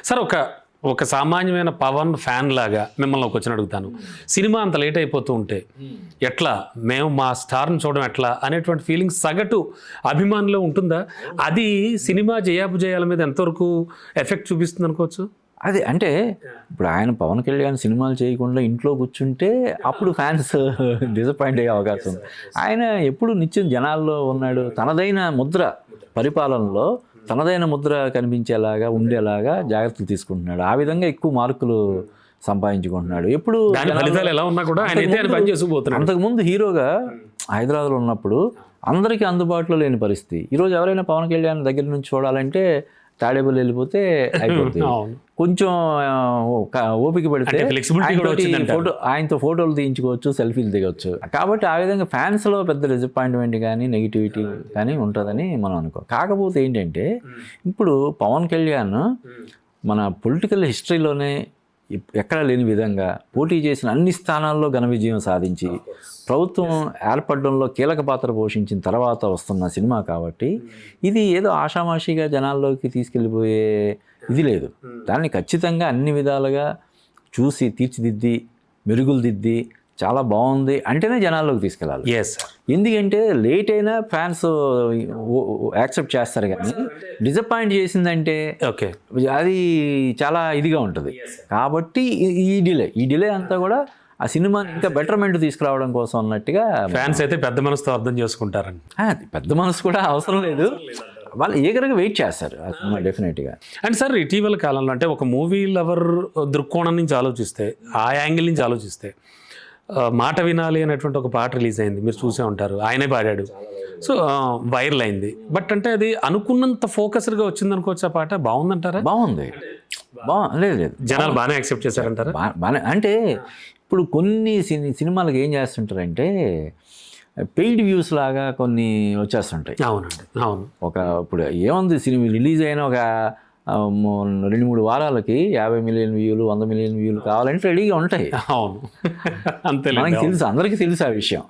Sir ఒక సామాన్యమైన Pawan fan లాగా మిమ్మల్ని ఒక క్వశ్చన్ అడుగుతాను. సినిమా అంత లేట్ అయిపోతూ ఉంటే ఎట్లా మేము మా స్టార్ని చూడడం ఎట్లా అనేటువంటి ఫీలింగ్ సగటు అభిమానులో ఉంటుందా? అది సినిమా జయాపజయాల మీద ఎంతవరకు ఎఫెక్ట్ చూపిస్తుంది అనుకోవచ్చు? అది అంటే ఇప్పుడు ఆయన పవన్ కళ్యాణ్ సినిమాలు చేయకుండా ఇంట్లో కూర్చుంటే అప్పుడు ఫ్యాన్స్ డిసప్పాయింట్ అయ్యే అవకాశం ఉంది. ఆయన ఎప్పుడు నిత్యం జనాల్లో ఉన్నాడు, తనదైన ముద్ర పరిపాలనలో తనదైన ముద్ర కనిపించేలాగా ఉండేలాగా జాగ్రత్తలు తీసుకుంటున్నాడు. ఆ విధంగా ఎక్కువ మార్కులు సంపాదించుకుంటున్నాడు. ఎప్పుడు ఫలితాలు ఎలా ఉన్నా కూడా ఆయన అయితే పని చేసుకుపోతున్నాడు. అంతకుముందు హీరోగా హైదరాబాద్లో ఉన్నప్పుడు అందరికీ అందుబాటులో లేని పరిస్థితి. ఈరోజు ఎవరైనా పవన్ కళ్యాణ్ దగ్గర నుంచి చూడాలంటే తాడేపల్లి వెళ్ళిపోతే అయిపోతుంది. కొంచెం ఓపిక పడితే ఆయనతో ఫోటోలు తీయించుకోవచ్చు, సెల్ఫీలు దిగవచ్చు. కాబట్టి ఆ విధంగా ఫ్యాన్స్లో పెద్ద డిసప్పాయింట్మెంట్ కానీ నెగిటివిటీ కానీ ఉంటుందని మనం అనుకో. కాకపోతే ఏంటంటే ఇప్పుడు పవన్ కళ్యాణ్ మన పొలిటికల్ హిస్టరీలోనే ఎక్కడా లేని విధంగా పోటీ చేసిన అన్ని స్థానాల్లో ఘన విజయం సాధించి ప్రభుత్వం ఏర్పడడంలో కీలక పాత్ర పోషించిన తర్వాత వస్తున్న సినిమా కాబట్టి ఇది ఏదో ఆషామాషిగా జనాల్లోకి తీసుకెళ్ళిపోయే ఇది లేదు. దాన్ని ఖచ్చితంగా అన్ని విధాలుగా చూసి తీర్చిదిద్ది మెరుగులు దిద్ది చాలా బాగుంది అంటేనే జనాల్లోకి తీసుకెళ్ళాలి. ఎందుకంటే లేట్ అయినా ఫ్యాన్స్ యాక్సెప్ట్ చేస్తారు, కానీ డిసప్పాయింట్ చేసిందంటే ఓకే అది చాలా ఇదిగా ఉంటుంది. కాబట్టి ఈ డిలే అంతా కూడా ఆ సినిమాని ఇంకా బెటర్మెంట్ తీసుకురావడం కోసం అన్నట్టుగా ఫ్యాన్స్ అయితే పెద్ద మనసుతో అర్థం చేసుకుంటారని. పెద్ద మనసు కూడా అవసరం లేదు, వాళ్ళు ఏకరగా వెయిట్ చేస్తారు ఆ సినిమా డెఫినెట్గా. అండ్ సార్ ఇటీవల కాలంలో అంటే ఒక మూవీ లవర్ దృక్కోణం నుంచి ఆలోచిస్తే, ఆ యాంగిల్ నుంచి ఆలోచిస్తే మాట వినాలి అనేటువంటి ఒక పాట రిలీజ్ అయింది, మీరు చూసే ఉంటారు, ఆయనే పాడాడు. సో వైరల్ అయింది. బట్ అంటే అది అనుకున్నంత ఫోకస్డ్గా వచ్చింది అనుకోవచ్చు. ఆ పాట బాగుందంటారా? బాగుంది. లేదు జనాలు బాగానే యాక్సెప్ట్ చేశారంటారా? బాగానే. అంటే ఇప్పుడు కొన్ని సినిమాలకు ఏం చేస్తుంటారంటే పెయిడ్ వ్యూస్ లాగా కొన్ని వచ్చేస్తుంటాయి. అవునండి, అవును. ఇప్పుడు ఏముంది, సినిమా రిలీజ్ అయిన ఒక 2-3 వారాలకి 50 మిలియన్ వ్యూలు 100 మిలియన్ వ్యూలు కావాలంటే రెడీగా ఉంటాయి. అవును, అంతే. మనకి తెలుసు, అందరికీ తెలుసు ఆ విషయం.